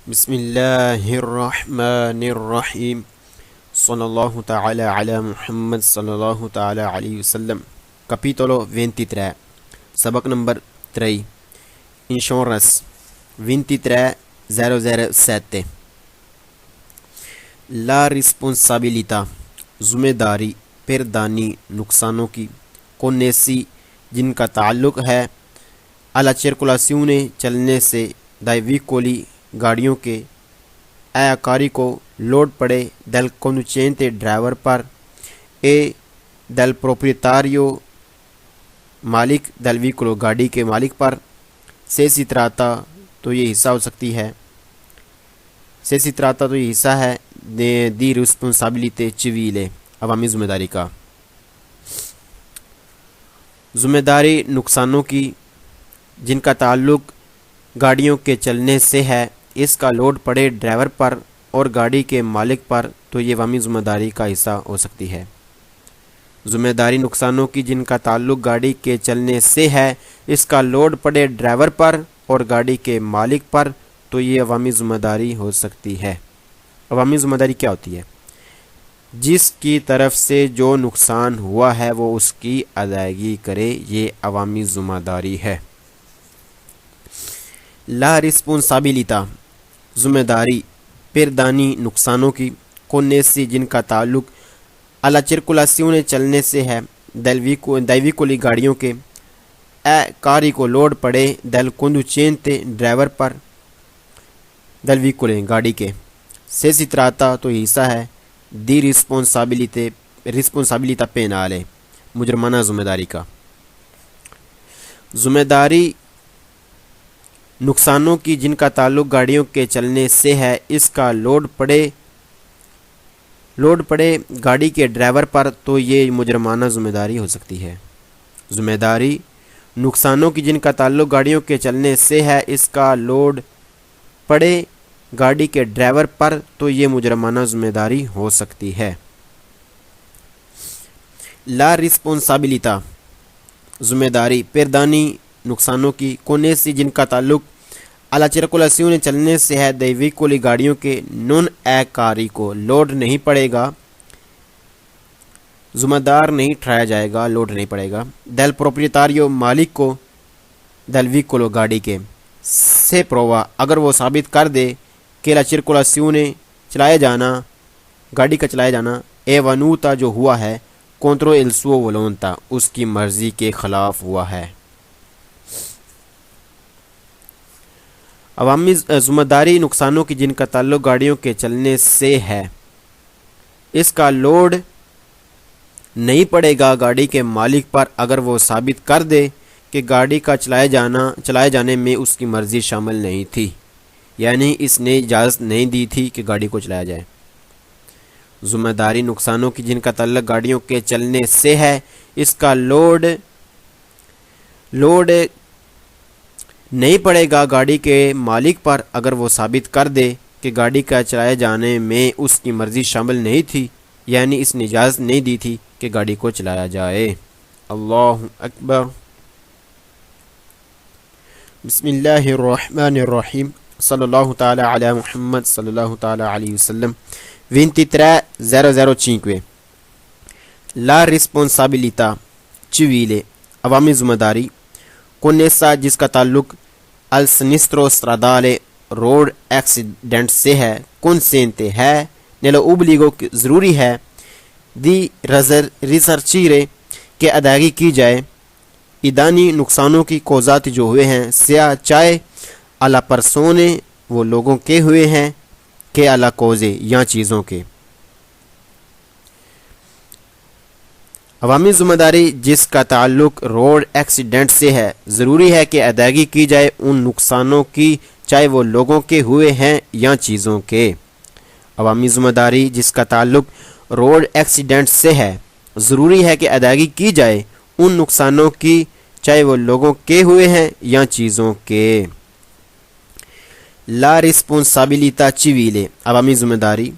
بسم اللہ الرحمن الرحیم صلی اللہ تعالی علی محمد صلی اللہ تعالی علیہ وسلم. Capitolo 23, سبق نمبر 3, Insurance 23007. La responsabilità, ذمہ داری پردانی نقصانوں کی connessi جن کا تعلق ہے alla circolazione چلنے سے dai veicoli گاڑیوں کے کاری کو لوڈ پڑے دل conducente ڈرائیور پر دل proprietario مالک دل ویکولو گاڑی کے مالک پر سے ستراتا تو یہ حصہ ہو سکتی ہے سے ستراتا تو یہ حصہ ہے دی رسپونسابلٹی چویلے عوامی ذمہ داری کا. ذمہ داری نقصانوں کی جن کا تعلق گاڑیوں کے چلنے سے ہے اس کا لوڈ پڑے ڈرائیور پر اور گاڑی کے مالک پر تو یہ عوامی ذمہ داری کا حصہ ہو سکتی ہے. ذمہ داری نقصانوں کی جن کا تعلق گاڑی کے چلنے سے ہے اس کا لوڈ پڑے ڈرائیور پر اور گاڑی کے مالک پر تو یہ عوامی ذمہ داری ہو سکتی ہے. عوامی ذمہ داری کیا ہوتی ہے؟ جس کی طرف سے جو نقصان ہوا ہے وہ اس کی ادائیگی کرے، یہ عوامی ذمہ داری ہے. لا رسپونسابلٹی، ذمہ داری پردانی نقصانوں کی connessi جن کا تعلق alla circolazione چلنے سے ہے dai veicoli گاڑیوں کے کاری کو لوڈ پڑے دل conducente ڈرائیور پر dal veicoli گاڑی کے سے ستراتا تو حصہ ہے دی رسپونسابلٹی پینالے مجرمانہ ذمہ داری کا. ذمہ داری نقصانوں کی جن کا تعلق گاڑیوں کے چلنے سے ہے اس کا لوڈ پڑے گاڑی کے ڈرائیور پر تو یہ مجرمانہ ذمہ داری ہو سکتی ہے. ذمہ داری نقصانوں کی جن کا تعلق گاڑیوں کے چلنے سے ہے اس کا لوڈ پڑے گاڑی کے ڈرائیور پر تو یہ مجرمانہ ذمہ داری ہو سکتی ہے. لا رسپونسابلٹی، ذمہ داری پردانی نقصانوں کی connessi جن کا تعلق alla circolazione چلنے سے ہے dai veicoli گاڑیوں کے non کاری کو لوڈ نہیں پڑے گا، ذمہ دار نہیں ٹھہرایا جائے گا، لوڈ نہیں پڑے گا del proprietario مالک کو del veicolo گاڑی کے سے prova اگر وہ ثابت کر دے کہ la circolazione چلایا جانا گاڑی کا چلایا جانا avvenuta جو ہوا ہے contro il suo volontà اس کی مرضی کے خلاف ہوا ہے. عوامی ذمہ داری نقصانوں کی جن کا تعلق گاڑیوں کے چلنے سے ہے اس کا لوڈ نہیں پڑے گا گاڑی کے مالک پر اگر وہ ثابت کر دے کہ گاڑی کا چلائے جانے میں اس کی مرضی شامل نہیں تھی، یعنی اس نے اجازت نہیں دی تھی کہ گاڑی کو چلایا جائے. ذمہ داری نقصانوں کی جن کا تعلق گاڑیوں کے چلنے سے ہے اس کا لوڈ نہیں پڑے گا گاڑی کے مالک پر اگر وہ ثابت کر دے کہ گاڑی کا چلائے جانے میں اس کی مرضی شامل نہیں تھی، یعنی اس نے اجازت نہیں دی تھی کہ گاڑی کو چلایا جائے. اللہ اکبر. بسم اللہ الرحمن الرحیم صلی اللہ تعالی علی محمد صلی اللہ تعالی علیہ وسلم. 23005 لا رسپونسابلٹی چویلے عوامی ذمہ داری connessi جس کا تعلق al sinistro stradale road accident سے ہے consente ہے nell'obbligo ضروری ہے di risarcire کہ ادائیگی کی جائے ادانی نقصانوں کی کوزات جو ہوئے ہیں سیا چاہے alla persone وہ لوگوں کے ہوئے ہیں کہ alla cose یا چیزوں کے. عوامی ذمہ داری جس کا تعلق روڈ ایکسیڈنٹ سے ہے ضروری ہے کہ ادائیگی کی جائے ان نقصانوں کی چاہے وہ لوگوں کے ہوئے ہیں یا چیزوں کے. عوامی ذمہ داری جس کا تعلق روڈ ایکسیڈنٹ سے ہے ضروری ہے کہ ادائیگی کی جائے ان نقصانوں کی چاہے وہ لوگوں کے ہوئے ہیں یا چیزوں کے. لا رسپونسابلٹی چویلے عوامی ذمہ داری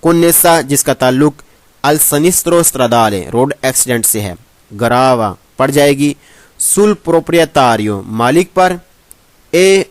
connessi جس کا تعلق al sinistro stradale road accident سے ہے گراوا پڑ جائے گی sul proprietario مالک پر e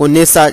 conessa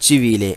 civile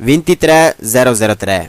23.003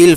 il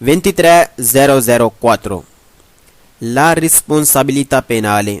23.004 La responsabilità penale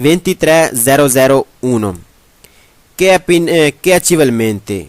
23.001 che civilmente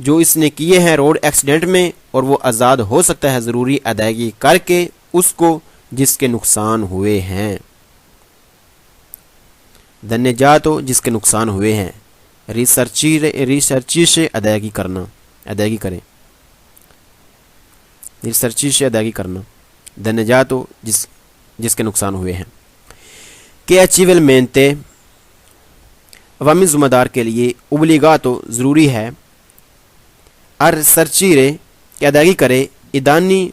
جو اس نے کیے ہیں روڈ ایکسیڈنٹ میں، اور وہ آزاد ہو سکتا ہے ضروری ادائیگی کر کے اس کو جس کے نقصان ہوئے ہیں۔ دنجات ہو جس کے نقصان ہوئے ہیں، ریسرچی سے ادائیگی کریں، ریسرچی سے ادائیگی کرنا، دنجات ہو جس کے نقصان ہوئے ہیں۔ کہ اچیولمنٹ عوامی ذمہ دار کے لیے اوبلیگاتو ضروری ہے، ریسرچیرے کہ ادائیگی کرے ادانی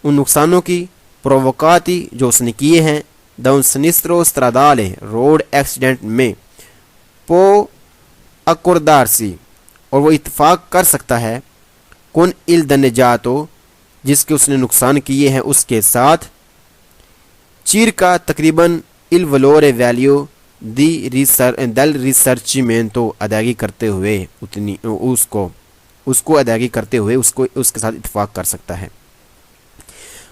ان نقصانوں کی پرووکاتی جو اس نے کیے ہیں da un sinistro stradale road accident میں پو accordarsi اور وہ اتفاق کر سکتا ہے کن il danneggio جس کے اس نے نقصان کیے ہیں اس کے ساتھ circa تقریباً il valore value del risarcimento ادائیگی کرتے ہوئے اتنی اس کو ادائیگی کرتے ہوئے اس کے ساتھ اتفاق کر سکتا ہے۔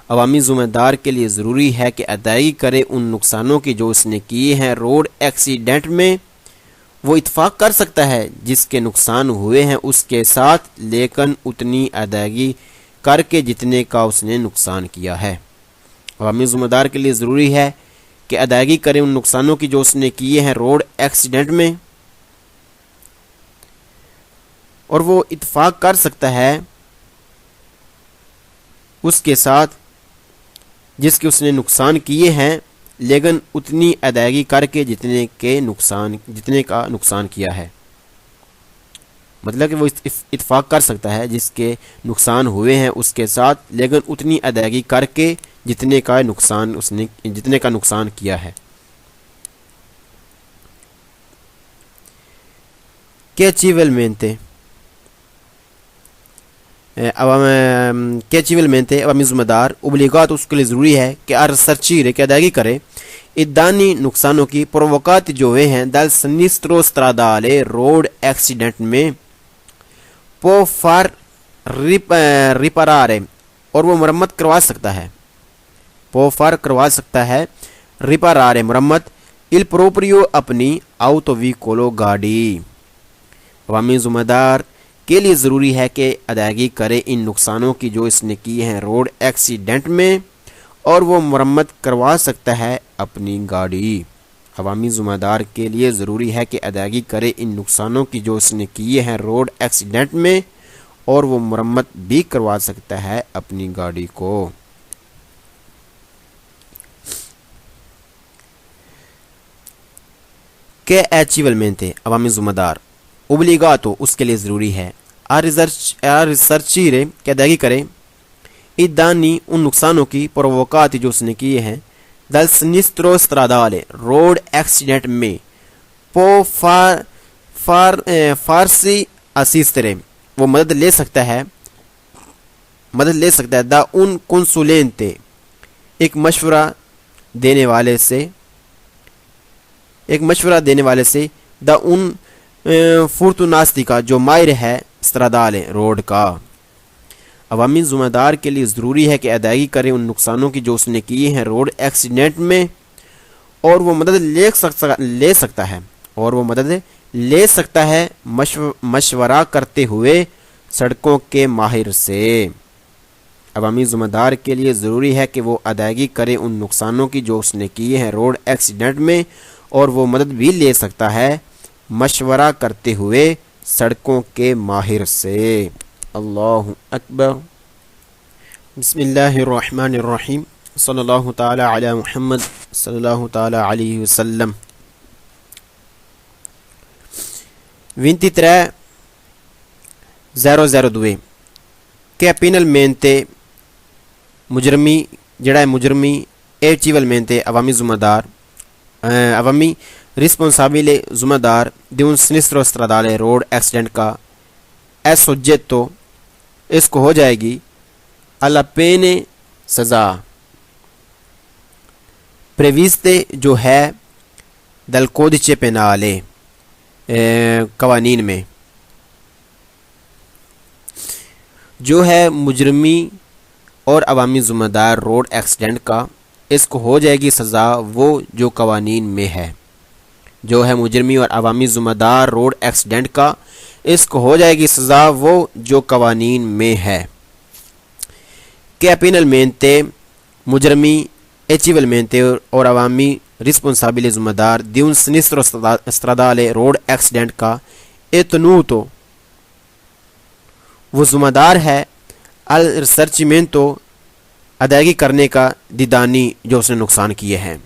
عوامی ذمہ دار کے لیے ضروری ہے کہ ادائیگی کرے ان نقصانوں کی جو اس نے کیے ہیں روڈ ایکسیڈنٹ میں، وہ اتفاق کر سکتا ہے جس کے نقصان ہوئے ہیں اس کے ساتھ، لیکن اتنی ادائیگی کر کے جتنے کا اس نے نقصان کیا ہے۔ عوامی ذمہ دار کے لیے ضروری ہے کہ ادائیگی کرے ان نقصانوں کی جو اس نے کیے ہیں روڈ ایکسیڈنٹ میں، اور وہ اتفاق کر سکتا ہے اس کے ساتھ جس کے اس نے نقصان کیے ہیں، لیکن اتنی ادائیگی کر کے جتنے کا نقصان کیا ہے۔ مطلب کہ وہ اتفاق کر سکتا ہے جس کے نقصان ہوئے ہیں اس کے ساتھ، لیکن اتنی ادائیگی کر کے جتنے کا نقصان کیا ہے۔ کہ عوامی ذمہ دار اوبلیگات اس کے لیے ضروری ہے کہ ریسرچیرے کہ ادائیگی کرے ادانی نقصانوں کی پرووکات جو ہوئے ہیں دل سنیسترو stradale روڈ ایکسیڈنٹ میں پو فار ریپارارے اور وہ مرمت کروا سکتا ہے، پو فار کروا سکتا ہے، ریپارارے مرمت il proprio اپنی autovicolo گاڑی۔ عوامی ذمہ دار کے لیے ضروری ہے کہ ادائیگی کرے ان نقصانوں کی جو اس نے کی ہیں روڈ ایکسیڈنٹ میں، اور وہ مرمت کروا سکتا ہے اپنی گاڑی۔ عوامی ذمہ دار کے لیے ضروری ہے کہ ادائیگی کرے ان نقصانوں کی جو اس نے کیے ہیں روڈ ایکسیڈنٹ میں، اور وہ مرمت بھی کروا سکتا ہے اپنی گاڑی کو۔ کہ ایچیولمنٹ عوامی ذمہ دار اوبلیگاتو اس کے لیے ضروری ہے ریسرچیرے کہ ادائیگی کرے ادانی ان نقصانوں کی پرووکات جو اس نے کیے ہیں دل سنیسترو stradale روڈ ایکسیڈنٹ میں پو فارسی اسیسترے وہ مدد لے سکتا ہے دا ان کنسولینتے ایک مشورہ دینے والے سے دا ان فورتوناستی کا جو ماہر ہے stradale روڈ کا۔ عوامی ذمہ دار کے لیے ضروری ہے کہ ادائیگی کرے ان نقصانوں کی جو اس نے کیے ہیں روڈ ایکسیڈنٹ میں، اور وہ مدد لے سکتا ہے مشورہ کرتے ہوئے سڑکوں کے ماہر سے۔ عوامی ذمہ دار کے لیے ضروری ہے کہ وہ ادائیگی کرے ان نقصانوں کی جو اس نے کیے ہیں روڈ ایکسیڈنٹ میں، اور وہ مدد بھی لے سکتا ہے مشورہ کرتے ہوئے سڑکوں کے ماہر سے۔ اللہ اکبر۔ بسم اللہ الرحمن الرحیم، صلی اللہ تعالی علی محمد صلی اللہ تعالی علیہ وسلم۔ 23.002 کہ penalmente مجرمی جڑا ہے مجرمی ایچیولمنٹ عوامی ذمہ دار عوامی رسپونسابile ذمہ دار di un sinistro stradale road accident کا è soggetto اس کو ہو جائے گی alla pene سزا previste جو ہے dal codice penale قوانین میں، جو ہے مجرمی اور عوامی ذمہ دار روڈ ایکسیڈنٹ کا، اس کو ہو جائے گی سزا وہ جو قوانین میں ہے، جو ہے مجرمی اور عوامی ذمہ دار روڈ ایکسیڈنٹ کا اس کو ہو جائے گی سزا وہ جو قوانین میں ہے che penalmente mujrimi e civilmente اور عوامی responsabile ذمہ دار di un sinistro stradale road accident کا اتنوتو وہ ذمہ دار ہے al risarcimento ادائیگی کرنے کا دی دانی جو اس نے نقصان کیے ہیں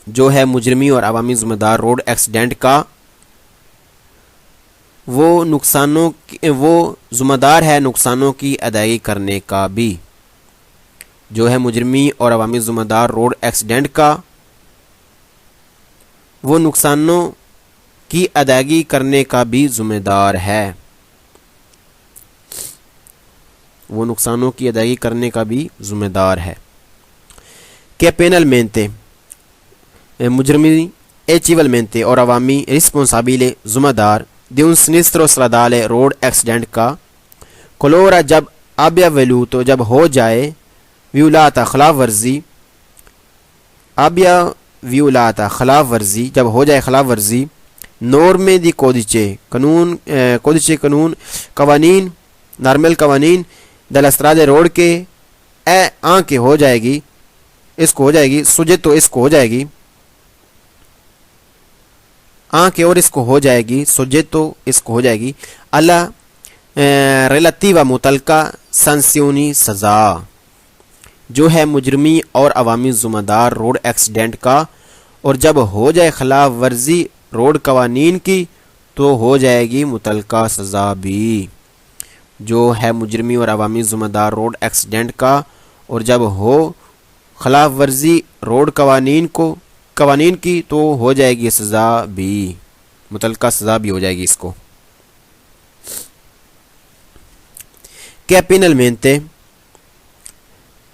جو ہے مجرمی اور عوامی ذمہ دار روڈ ایکسیڈنٹ کا وہ ذمہ دار ہے نقصانوں کی ادائیگی کرنے کا بھی جو ہے مجرمی اور عوامی ذمہ دار روڈ ایکسیڈنٹ کا وہ نقصانوں کی ادائیگی کرنے کا بھی ذمہ دار ہے وہ نقصانوں کی ادائیگی کرنے کا بھی ذمہ دار ہے کہ penalmente مجرمی e civilmente اور عوامی responsabile ذمہ دار di un sinistro stradale road accident کا qualora جب abbia veduto جب ہو جائے violata خلاف ورزی abbia violata خلاف ورزی جب ہو جائے خلاف ورزی norme di codice قانون قوانین نارمل قوانین della strada روڈ کے کے ہو جائے گی اس کو ہو جائے گی سوجیتو اس کو ہو جائے گی کے اور اس کو ہو جائے گی سوجیتو اس کو ہو جائے گی alla relativa متعلقہ sanzioni سزا جو ہے مجرمی اور عوامی ذمہ دار روڈ ایکسیڈنٹ کا اور جب ہو جائے خلاف ورزی روڈ قوانین کی تو ہو جائے گی متعلقہ سزا بھی جو ہے مجرمی اور عوامی ذمہ دار روڈ ایکسیڈنٹ کا اور جب ہو خلاف ورزی روڈ قوانین کی تو ہو جائے گی سزا بھی متعلقہ سزا بھی ہو جائے گی اس کو کہ penalmente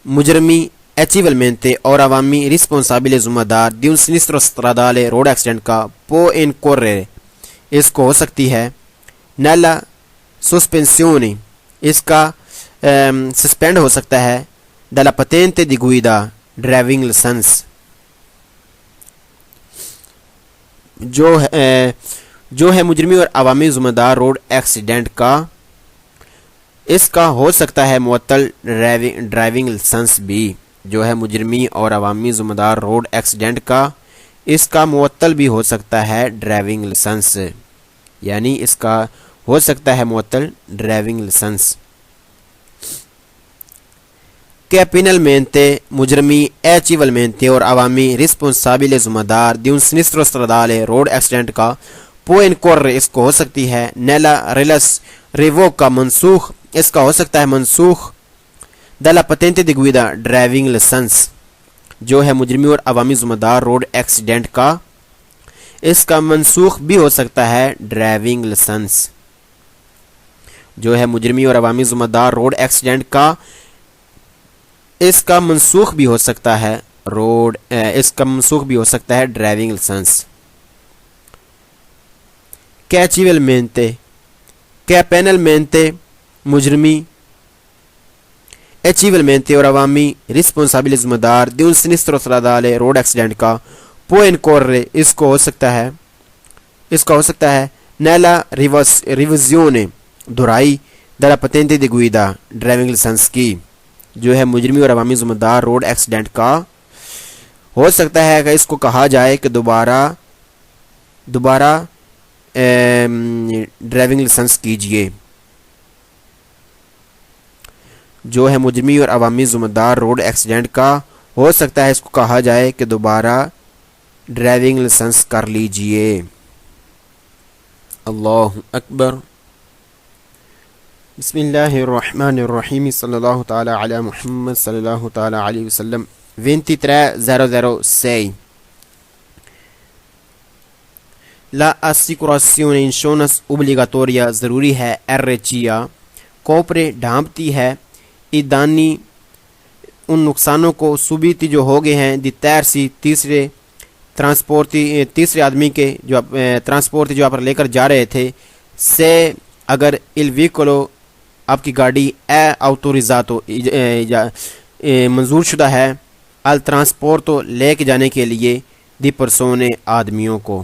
مجرمی e civilmente اور عوامی responsabile ذمہ دار di un sinistro stradale road accident کا può incorrere اس کو ہو سکتی ہے nella sospensione اس کا سسپینڈ ہو سکتا ہے dalla patente di guida driving license جو ہے مجرمی اور عوامی ذمہ دار روڈ ایکسیڈنٹ کا اس کا ہو سکتا ہے معطل ڈرائیونگ لائسنس بھی جو ہے مجرمی اور عوامی ذمہ دار روڈ ایکسیڈنٹ کا اس کا معطل بھی ہو سکتا ہے ڈرائیونگ لائسنس یعنی اس کا ہو سکتا ہے معطل ڈرائیونگ لائسنس کہ penalmente مجرمی e civilmente اور عوامی responsabile ذمہ دار di un sinistro stradale road accident کا può incorrere اس کو ہو سکتی ہے nella revoca منسوخ اس کا ہو سکتا ہے منسوخ dalla patente di guida driving license جو ہے مجرمی اور عوامی ذمہ دار روڈ ایکسیڈنٹ کا اس کا منسوخ بھی ہو سکتا ہے ڈرائیونگ لائسنس جو ہے مجرمی اور عوامی ذمہ دار روڈ ایکسیڈنٹ کا اس کا منسوخ بھی ہو سکتا ہے ڈرائیونگ لائسنس کہ civilmente کہ penalmente مجرمی e civilmente اور عوامی responsabile ذمہ دار di un sinistro stradale road accident کا può incorrere اس کو ہو سکتا ہے nella revisione دہرائی dalla patente di guida driving licence کی جو ہے مجرمی اور عوامی ذمہ دار روڈ ایکسیڈنٹ کا ہو سکتا ہے کہ اس کو کہا جائے کہ دوبارہ ڈرائیونگ لائسنس کیجئے جو ہے مجرمی اور عوامی ذمہ دار روڈ ایکسیڈنٹ کا ہو سکتا ہے اس کو کہا جائے کہ دوبارہ ڈرائیونگ لائسنس کر لیجئے اللہ اکبر بسم اللہ الرحمن الرحیم صلی اللہ تعالی علی محمد صلی اللہ تعالی علیہ وسلم 23.006 La assicurazione insurance obbligatoria ضروری ہے RCA کوپرے ڈھانپتی ہے i danni ان نقصانوں کو subiti جو ہو گئے ہیں di terzi تیسرے آدمی کے جو ٹرانسپورٹ جو آپ لے کر جا رہے تھے سے اگر il veicolo آپ کی گاڑی autorizzato منظور شدہ ہے al trasporto لے کے جانے کے لیے di persone آدمیوں کو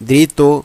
dritto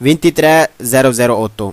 23:00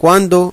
Quando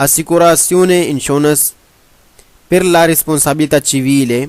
assicurazione insurance per la responsabilità civile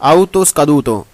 auto scaduto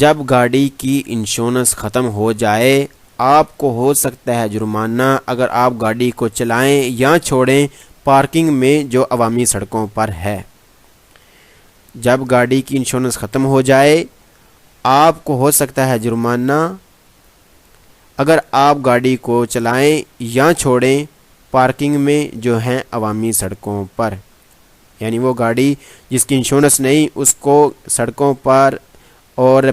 جب گاڑی کی انشورنس ختم ہو جائے آپ کو ہو سکتا ہے جرمانہ اگر آپ گاڑی کو چلائیں یا چھوڑیں پارکنگ میں جو عوامی سڑکوں پر ہے۔ جب گاڑی کی انشورنس ختم ہو جائے آپ کو ہو سکتا ہے جرمانہ اگر آپ گاڑی کو چلائیں یا چھوڑیں پارکنگ میں جو ہیں عوامی سڑکوں پر، یعنی وہ گاڑی جس کی انشورنس نہیں اس کو سڑکوں پر اور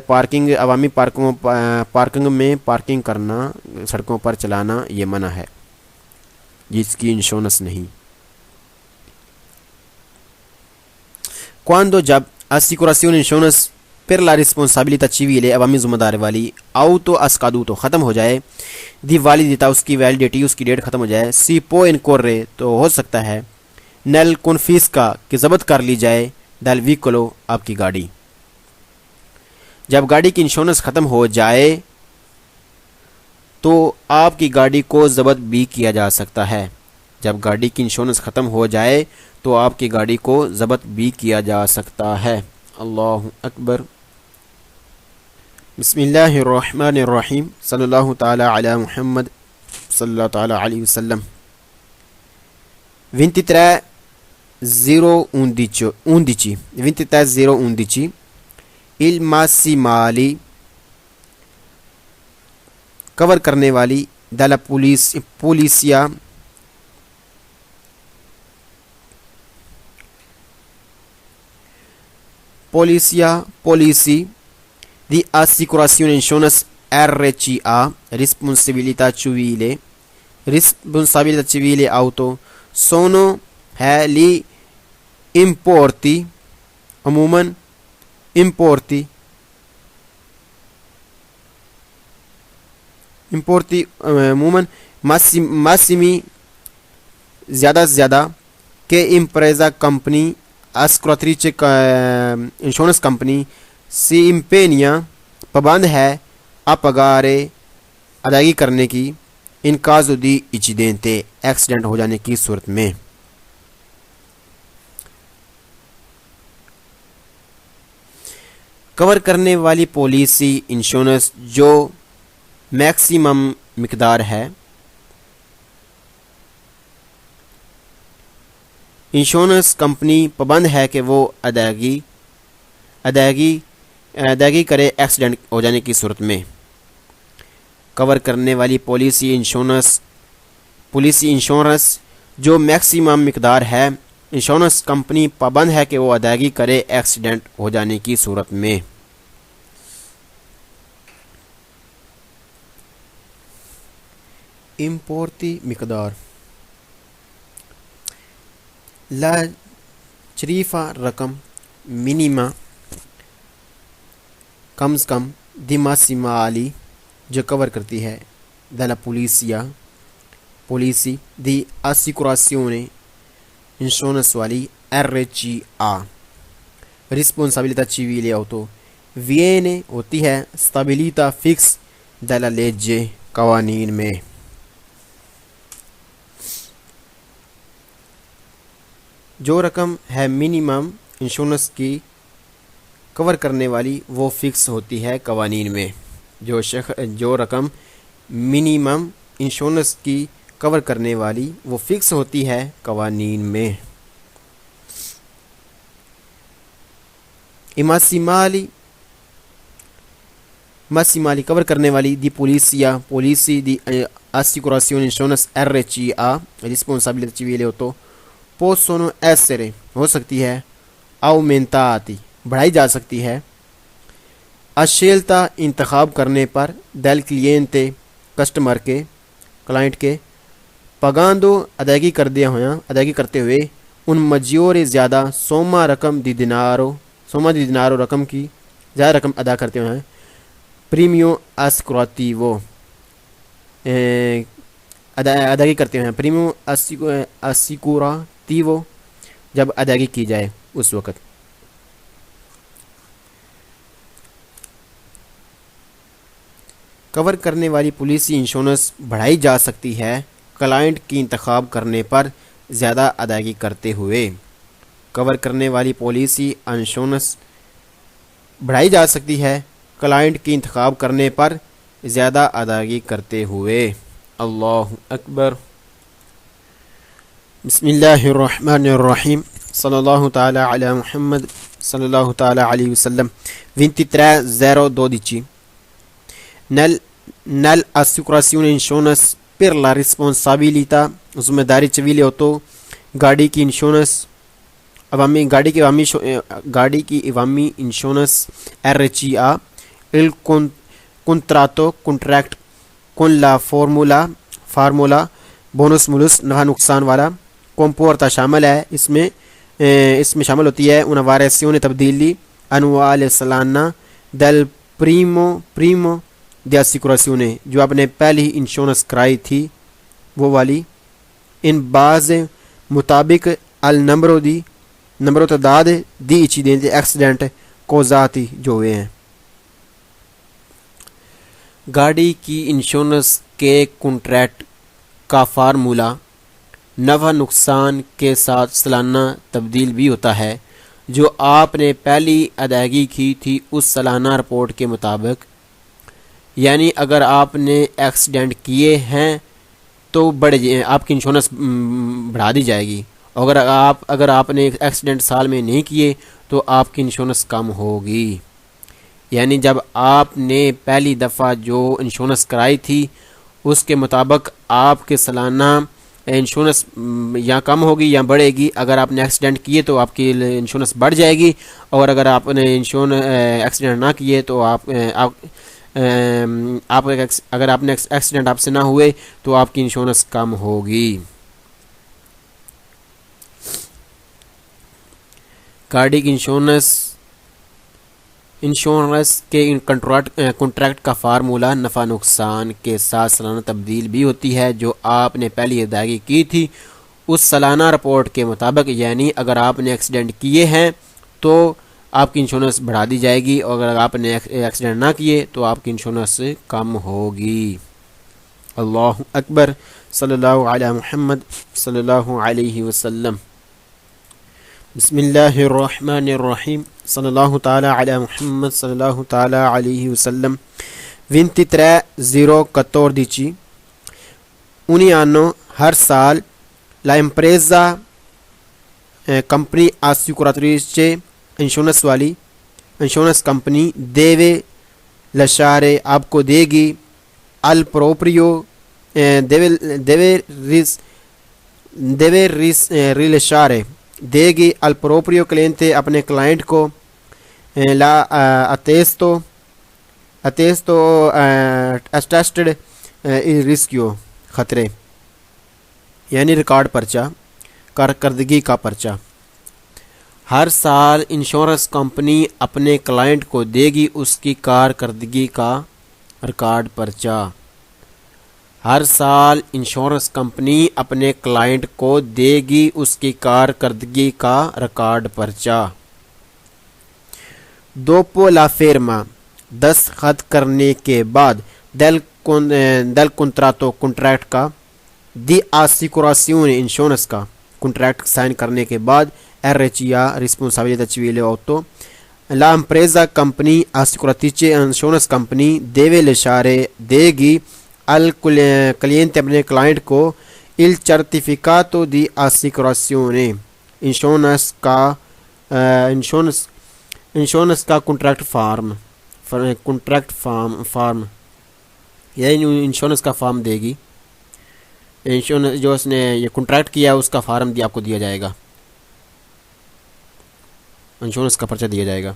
عوامی پارکنگ میں پارکنگ کرنا، سڑکوں پر چلانا یہ منع ہے جس کی انشورنس نہیں۔ Quando جب assicurazione insurance per la responsabilità civile عوامی ذمہ داری والی auto scaduto ختم ہو جائے، دی والدیتا اس کی ویلیڈیٹی اس کی ڈیٹ ختم ہو جائے، سی پو انکورے تو ہو سکتا ہے نل کنفیسکا کہ ضبط کر لی جائے دل ویکولو آپ کی گاڑی۔ جب گاڑی کی انشورنس ختم ہو جائے تو آپ کی گاڑی کو ضبط بھی کیا جا سکتا ہے۔ جب گاڑی کی انشورنس ختم ہو جائے تو آپ کی گاڑی کو ضبط بھی کیا جا سکتا ہے۔ اللہ اکبر۔ بسم اللہ الرحمن الرحیم، صلی اللہ تعالی علی محمد صلی اللہ تعالی علیہ وسلم۔ 23.011 il massimali کور کرنے والی dalla polizia policy di assicurazione insurance RCA responsabilità civile auto sono gli importi عموماً importi عموماً massimi زیادہ سے زیادہ کہ impresa company assicuratrice insurance company si impegna پابند ہے a pagare ادائیگی کرنے کی in caso di incidente accident ہو جانے کی صورت میں۔ کور کرنے والی پالیسی انشورنس جو میکسیمم مقدار ہے، انشورنس کمپنی پابند ہے کہ وہ ادائیگی کرے ایکسیڈنٹ ہو جانے کی صورت میں۔ کور کرنے والی پالیسی انشورنس جو میکسیمم مقدار ہے، انشورنس کمپنی پابند ہے کہ وہ ادائیگی کرے ایکسیڈنٹ ہو جانے کی صورت میں۔ امپورتی مقدار لا شریفہ رقم منیما کم از کم دیماسیمالی جو کور کرتی ہے دلا پولیسی دی assicurazione انشورنس والی RCA responsabilità civile auto viene ہوتی ہے stabilità fix dalla legge قوانین میں۔ جو رقم ہے منیمم انشورنس کی کور کرنے والی وہ فکس ہوتی ہے قوانین میں۔ جو رقم منیمم انشورنس کی کور کرنے والی وہ فکس ہوتی ہے قوانین میں۔ ماسیمالی کور کرنے والی دی پولیسی دی assicurazione insurance RCA responsabilità civile auto possono essere ہو سکتی ہے aumentati بڑھائی جا سکتی ہے a scelta انتخاب کرنے پر del cliente کسٹمر کے کلائنٹ کے pagando ادائیگی کرتے ہوئے ان maggiore زیادہ سوما دی دینارو رقم کی زیادہ رقم ادا کرتے ہوئے پریمیو assicurativo ادائیگی کرتے ہیں پریمیو assicurativo جب ادائیگی کی جائے اس وقت۔ کور کرنے والی پالیسی انشورنس بڑھائی جا سکتی ہے کلائنٹ کی انتخاب کرنے پر زیادہ ادائیگی کرتے ہوئے۔ کور کرنے والی پالیسی انشورنس بڑھائی جا سکتی ہے کلائنٹ کی انتخاب کرنے پر زیادہ ادائیگی کرتے ہوئے۔ اللہ اکبر۔ بسم اللہ الرحمن الرحیم، صلی اللہ تعالی علی محمد صلی اللہ تعالی علیہ وسلم. 23:02 nell'assicurazione insurance per la responsabilità ذمہ civile auto گاڑی کی انشورنس گاڑی کی عوامی insurance RCA il contratto contract con la formula bonus ملس نفع نقصان والا کمپورتا شامل ہے، اس میں شامل ہوتی ہے una variazione تبدیلی annuale سالانہ del primo di assicurazione جو آپ نے پہلی انشورنس کرائی تھی وہ والی، ان بعض مطابق النمبر تعداد دی incidenti ایکسیڈنٹ causati جو ہوئے ہیں۔ گاڑی کی انشورنس کے کنٹریکٹ کا فارمولہ نفع نقصان کے ساتھ سالانہ تبدیل بھی ہوتا ہے، جو آپ نے پہلی ادائیگی کی تھی اس سالانہ رپورٹ کے مطابق، یعنی اگر آپ نے ایکسیڈنٹ کیے ہیں تو آپ کی انشورنس بڑھا دی جائے گی، اگر آپ نے ایکسیڈنٹ سال میں نہیں کیے تو آپ کی انشورنس کم ہوگی۔ یعنی جب آپ نے پہلی دفعہ جو انشورنس کرائی تھی اس کے مطابق آپ کے سالانہ انشورنس یا کم ہوگی یا بڑھے گی۔ اگر آپ نے ایکسیڈنٹ کیے تو آپ کی انشورنس بڑھ جائے گی، اور اگر آپ نے ایکسیڈنٹ نہ کیے تو اگر آپ نے ایکسیڈنٹ آپ سے نہ ہوئے تو آپ کی انشورنس کم ہوگی۔ گاڑی کی انشورنس کے کنٹریکٹ کا فارمولہ نفع نقصان کے ساتھ سالانہ تبدیل بھی ہوتی ہے، جو آپ نے پہلی ادائیگی کی تھی اس سالانہ رپورٹ کے مطابق، یعنی اگر آپ نے ایکسیڈنٹ کیے ہیں تو آپ کی انشورنس بڑھا دی جائے گی، اور اگر آپ نے ایکسیڈنٹ نہ کیے تو آپ کی انشورنس کم ہوگی۔ اللہ اکبر، صلی اللہ علی محمد صلی اللہ علیہ وسلم۔ بسم اللہ الرحمن الرحیم، صلی اللہ تعالی علی محمد صلی اللہ تعالی علیہ وسلم۔ 23:14 ogni anno ہر سال la impresa company assicuratrice insurance company deve lasciare آپ کو دے گی al proprio deve rilasciare دے گی al proprio cliente اپنے کلائنٹ کو la attesto attested il rischio خطرے، یعنی ریکارڈ پرچہ، کارکردگی کا پرچہ۔ ہر سال انشورنس کمپنی اپنے کلائنٹ کو دے گی اس کی کارکردگی کا ریکارڈ پرچہ۔ ہر سال انشورنس کمپنی اپنے کلائنٹ کو دے گی اس کی کارکردگی کا ریکارڈ پرچہ۔ dopo la firma دستخط کرنے کے بعد del contratto کنٹریکٹ کا di assicurazione انشورنس کا کنٹریکٹ سائن کرنے کے بعد RCA responsabilità civile 8 la impresa company assicuratrice insurance company deve lasciare دے گی al cliente اپنے کلائنٹ کو il certificato di assicurazione insurance کا کنٹریکٹ فارم یعنی انشورنس کا فارم دے گی، انشورنس جو اس نے یہ کنٹریکٹ کیا اس کا فارم آپ کو دیا جائے گا، انشورنس کا پرچہ دیا جائے گا۔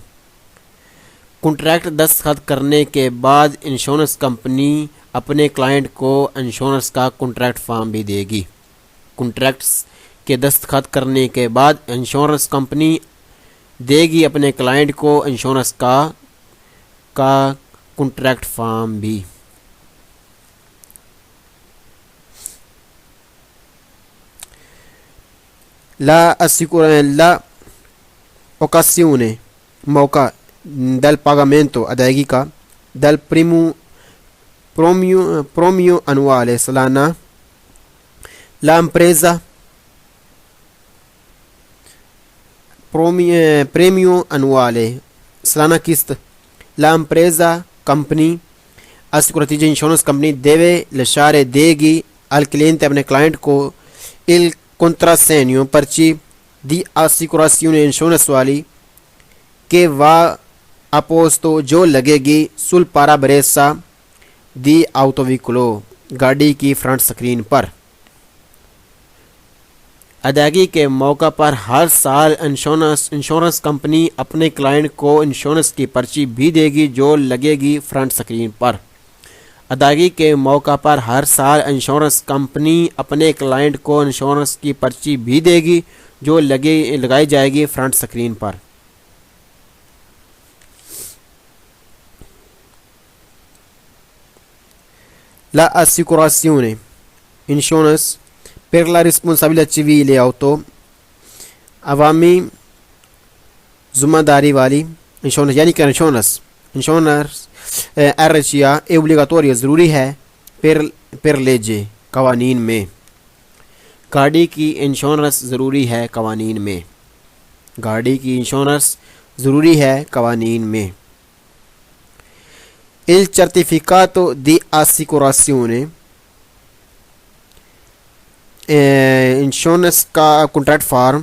کنٹریکٹ دستخط کرنے کے بعد انشورنس کمپنی اپنے کلائنٹ کو انشورنس کا کنٹریکٹ فارم بھی دے گی۔ کنٹریکٹس کے دستخط کرنے کے بعد انشورنس کمپنی دے گی اپنے کلائنٹ کو انشورنس کا کنٹریکٹ فارم بھی۔ la occasione موقع del pagamento ادائیگی کا del premio annuale سالانہ la impresa premio annuale سالانہ قسط La impresa company assicuratrice insurance company deve lasciare degli al cliente اپنے کلائنٹ کو il contrassegno پرچی di assicurazione insurance والی che va a posto جو لگے گی sul parabrezza di autoveicolo گاڑی کی فرنٹ سکرین پر. ادائیگی کے موقع پر ہر سال انشورنس کمپنی اپنے کلائنٹ کو انشورنس کی پرچی بھی دے گی جو لگے گی فرنٹ سکرین پر. ادائیگی کے موقع پر ہر سال انشورنس کمپنی اپنے کلائنٹ کو انشورنس کی پرچی بھی دے گی جو لگائی جائے گی فرنٹ سکرین پر. La assicurazione insurance per la responsabilità civile auto عوامی ذمہ داری والی انشورنس یعنی کہ انشورنس ارچیا اوبلیگاتوری ضروری ہے پر لیجے قوانین میں. گاڑی کی انشورنس ضروری ہے قوانین میں. گاڑی کی انشورنس ضروری ہے قوانین میں. Il certificato di assicurazione insurance کا کنٹریکٹ فارم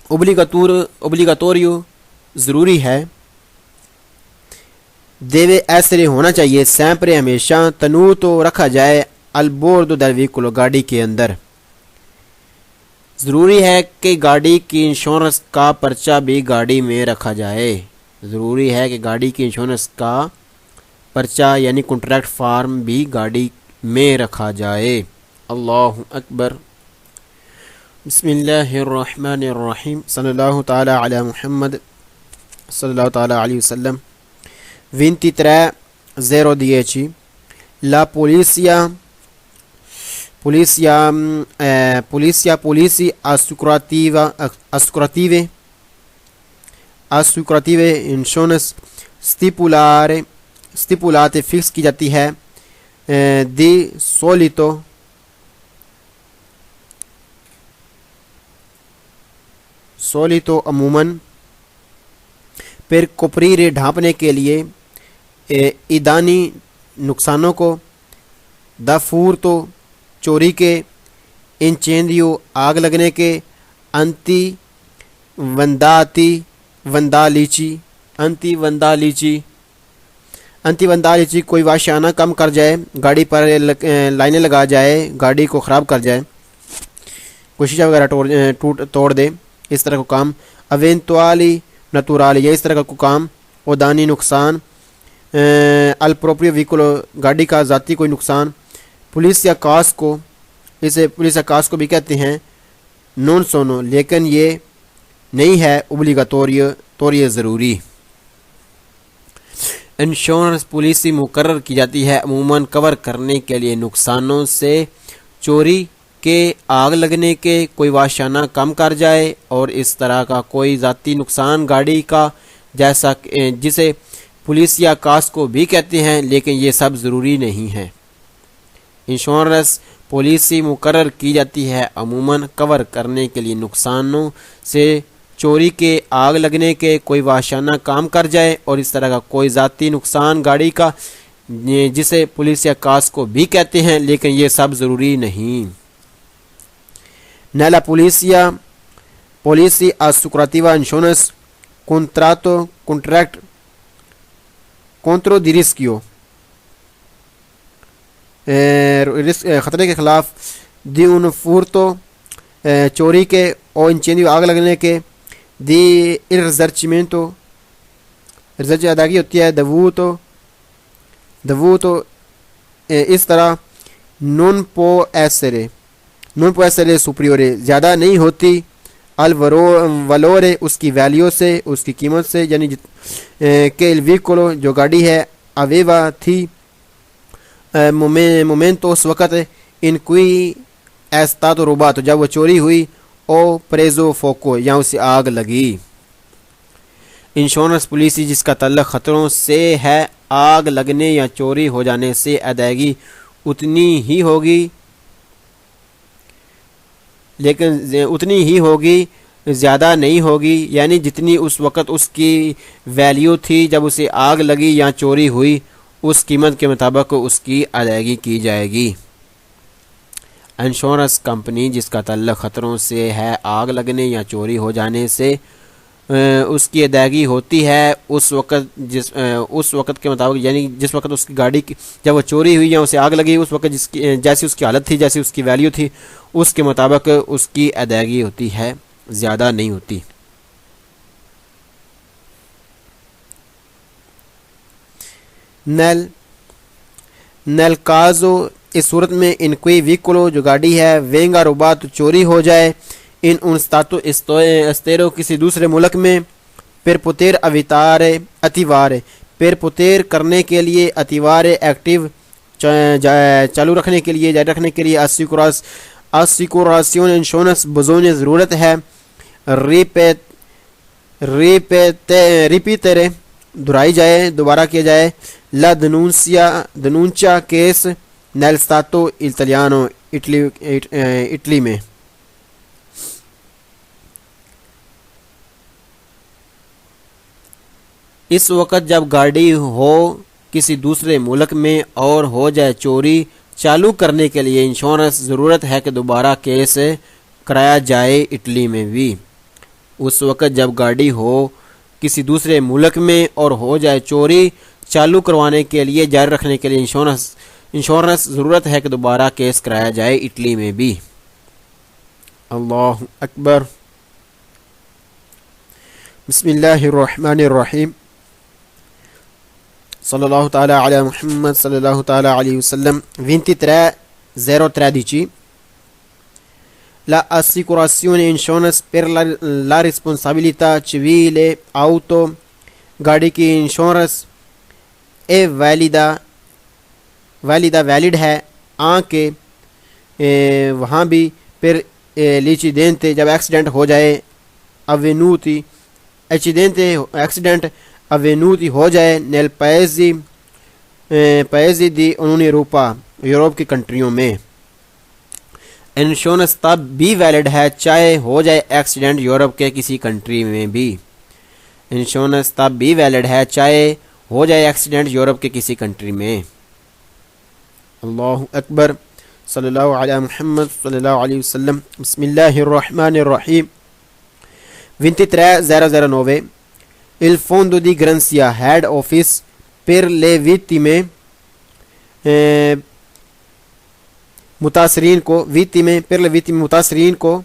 اوبلیگاتوریو ضروری ہے. دیوے ایسے ہونا چاہیے سیمپرے ہمیشہ تنور تو رکھا جائے البوردو del veicolo گاڑی کے اندر. ضروری ہے کہ گاڑی کی انشورنس کا پرچہ بھی گاڑی میں رکھا جائے. ضروری ہے کہ گاڑی کی انشورنس کا پرچہ یعنی کنٹریکٹ فارم بھی گاڑی میں رکھا جائے. اللہ اکبر. بسم اللہ الرحمن الرحیم. صلی اللہ تعالی علی محمد صلی اللہ تعالی علیہ وسلم. 23:010 La polizia assicurative insurance stipulate fix کی جاتی ہے di solito عموماً پر کوپریرے ڈھانپنے کے لیے ایدانی نقصانوں کو دا فورتو چوری کے انچیندیو آگ لگنے کے انتی وندالیچی کوئی واشیانہ کم کر جائے گاڑی پر لائنیں لگا جائے گاڑی کو خراب کر جائے کوئی شیشہ وغیرہ توڑ دے اس طرح کو کام. اوینتوالی نتورالی یا اس طرح کا کو کام. اودانی نقصان الپروپری ویکولو گاڑی کا ذاتی کوئی نقصان. پولیس یا کاس کو اسے پولیس یا کاس کو بھی کہتے ہیں نون سونو لیکن یہ نہیں ہے اوبلیگاتوری ضروری. انشورنس پالیسی مقرر کی جاتی ہے عموماً کور کرنے کے لیے نقصانوں سے چوری کے آگ لگنے کے کوئی واشیانہ کم کر جائے اور اس طرح کا کوئی ذاتی نقصان گاڑی کا جیسا جسے پولیس یا کاس کو بھی کہتے ہیں لیکن یہ سب ضروری نہیں ہے. انشورنس پالیسی مقرر کی جاتی ہے عموماً کور کرنے کے لیے نقصانوں سے چوری کے آگ لگنے کے کوئی واشیانہ کام کر جائے اور اس طرح کا کوئی ذاتی نقصان گاڑی کا جسے پولیس یا کاس کو بھی کہتے ہیں لیکن یہ سب ضروری نہیں. Nella polizia assicurativa insurance contract contro di rischio خطرے کے خلاف دی un furto چوری کے اور انچینڈیو آگ لگنے کے دی risarcimento ادائیگی ہوتی ہے dovuto اس طرح non può essere superiore زیادہ نہیں ہوتی الوالورے اس کی ویلیو سے اس کی قیمت سے یعنی کہ il veicolo جو گاڑی ہے aveva تھی momento اس وقت in cui è stato rubato جب وہ چوری ہوئی او preso fuoco یا اسے آگ لگی. انشورنس پالیسی جس کا تعلق خطروں سے ہے آگ لگنے یا چوری ہو جانے سے ادائیگی اتنی ہی ہوگی زیادہ نہیں ہوگی، یعنی جتنی اس وقت اس کی ویلیو تھی جب اسے آگ لگی یا چوری ہوئی، اس قیمت کے مطابق اس کی ادائیگی کی جائے گی۔ انشورنس کمپنی جس کا تعلق خطروں سے ہے، آگ لگنے یا چوری ہو جانے سے، اس کی ادائیگی ہوتی ہے اس وقت کے مطابق، یعنی جس وقت اس کی گاڑی جب وہ چوری ہوئی یا اسے آگ لگی، اس وقت جیسی اس کی حالت تھی، جیسی اس کی ویلیو تھی، اس کے مطابق اس کی ادائیگی ہوتی ہے، زیادہ نہیں ہوتی۔ nel caso اس صورت میں ان کوئی ویکولو جو گاڑی ہے وینگا روبات چوری ہو جائے ان un stato estero کسی دوسرے ملک میں per poter evitare attivare per poter کرنے کے لیے attivare ایکٹیو چالو رکھنے کے لیے، جاری رکھنے کے لیے assicurazione insurance بزون ضرورت ہے ripetere دہرائی جائے، دوبارہ کیا جائے la denuncia case nel stato italiano Italy میں۔ اس وقت جب گاڑی ہو کسی دوسرے ملک میں اور ہو جائے چوری، چالو کرنے کے لیے انشورنس ضرورت ہے کہ دوبارہ کیس کرایا جائے اٹلی میں بھی۔ اس وقت جب گاڑی ہو کسی دوسرے ملک میں اور ہو جائے چوری، چالو کروانے کے لیے، جاری رکھنے کے لیے انشورنس ضرورت ہے کہ دوبارہ کیس کرایا جائے اٹلی میں بھی۔ اللہ اکبر۔ بسم اللہ الرحمن الرحیم۔ صلی اللہ تعالی علی محمد صلی اللہ تعالی علیہ وسلم۔ 2303 La assicurazione insurance per la responsabilità civile auto گاڑی کی انشورنس ویلڈ ہے کہ وہاں بھی پھر لیچیدینتے جب ایکسیڈنٹ ہو جائے ایکسیڈنٹ avvenuti ہو جائے nel paesi di Unione Europea Europe کی کنٹریوں میں۔ انشورنس تب بھی ویلڈ ہے چاہے ہو جائے ایکسیڈنٹ یورپ کے کسی کنٹری میں بھی۔ انشورنس تب بھی ویلڈ ہے چاہے ہو جائے ایکسیڈنٹ یورپ کے کسی کنٹری میں۔ اللہ اکبر۔ صلی اللہ علی محمد صلی اللہ علیہ وسلم۔ بسم اللہ الرحمن الرحیم۔ 2309 Il fondo di garanzia head office per le vittime متاثرین کو متاثرین کو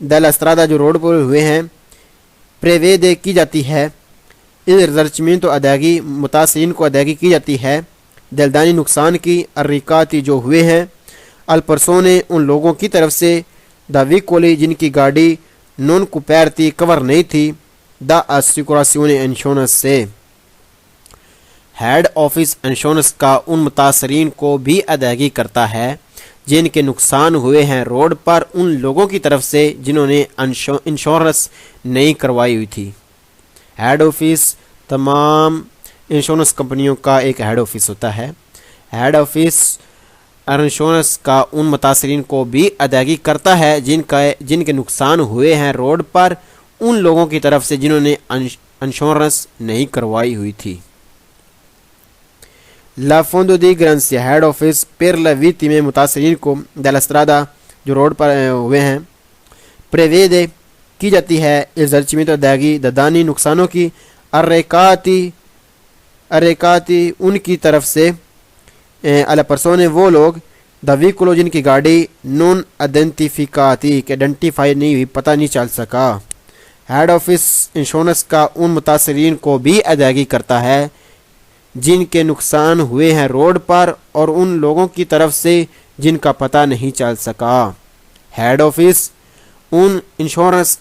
della strada جو روڈ پر ہوئے ہیں prevede کی جاتی ہے il risarcimento ادائیگی متاثرین کو ادائیگی کی جاتی ہے del danni نقصان کی arrecati جو ہوئے ہیں al persone ان لوگوں کی طرف سے da veicoli جن کی گاڑی non coperti کور نہیں تھی دا assicurazione انشورنس سے۔ ہیڈ آفس انشورنس کا ان متاثرین کو بھی ادائیگی کرتا ہے جن کے نقصان ہوئے ہیں روڈ پر ان لوگوں کی طرف سے جنہوں نے انشورنس نہیں کروائی ہوئی تھی۔ ہیڈ آفس تمام انشورنس کمپنیوں کا ایک ہیڈ آفس ہوتا ہے۔ ہیڈ آفس انشورنس کا ان متاثرین کو بھی ادائیگی کرتا ہے جن کے نقصان ہوئے ہیں روڈ پر ان لوگوں کی طرف سے جنہوں نے انشورنس نہیں کروائی ہوئی تھی۔ لا فوندو دی گرانسیا ہیڈ آفس پر لا ویتیمے متاثرین کو della strada جو روڈ پر ہوئے ہیں پریویدے کی جاتی ہے risarcimento ادائیگی ددانی نقصانوں کی arrecati ان کی طرف سے alla persone وہ لوگ دا veicolo جن کی گاڑی non identificati کہ آئیڈینٹیفائی نہیں ہوئی، پتہ نہیں چل سکا۔ ہیڈ آفس انشورنس کا ان متاثرین کو بھی ادائیگی کرتا ہے جن کے نقصان ہوئے ہیں روڈ پر اور ان لوگوں کی طرف سے جن کا پتہ نہیں چل سکا۔ ہیڈ آفس انشورنس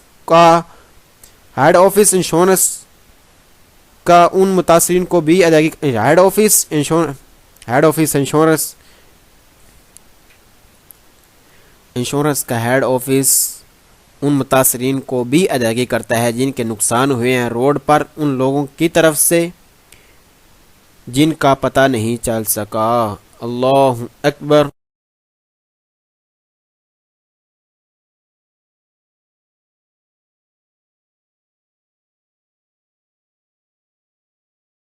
کا ان متاثرین کو بھی ادائیگی ہیڈ آفس انشورنس کا ہیڈ آفس ان متاثرین کو بھی ادائیگی کرتا ہے جن کے نقصان ہوئے ہیں روڈ پر ان لوگوں کی طرف سے جن کا پتہ نہیں چل سکا۔ اللہ اکبر۔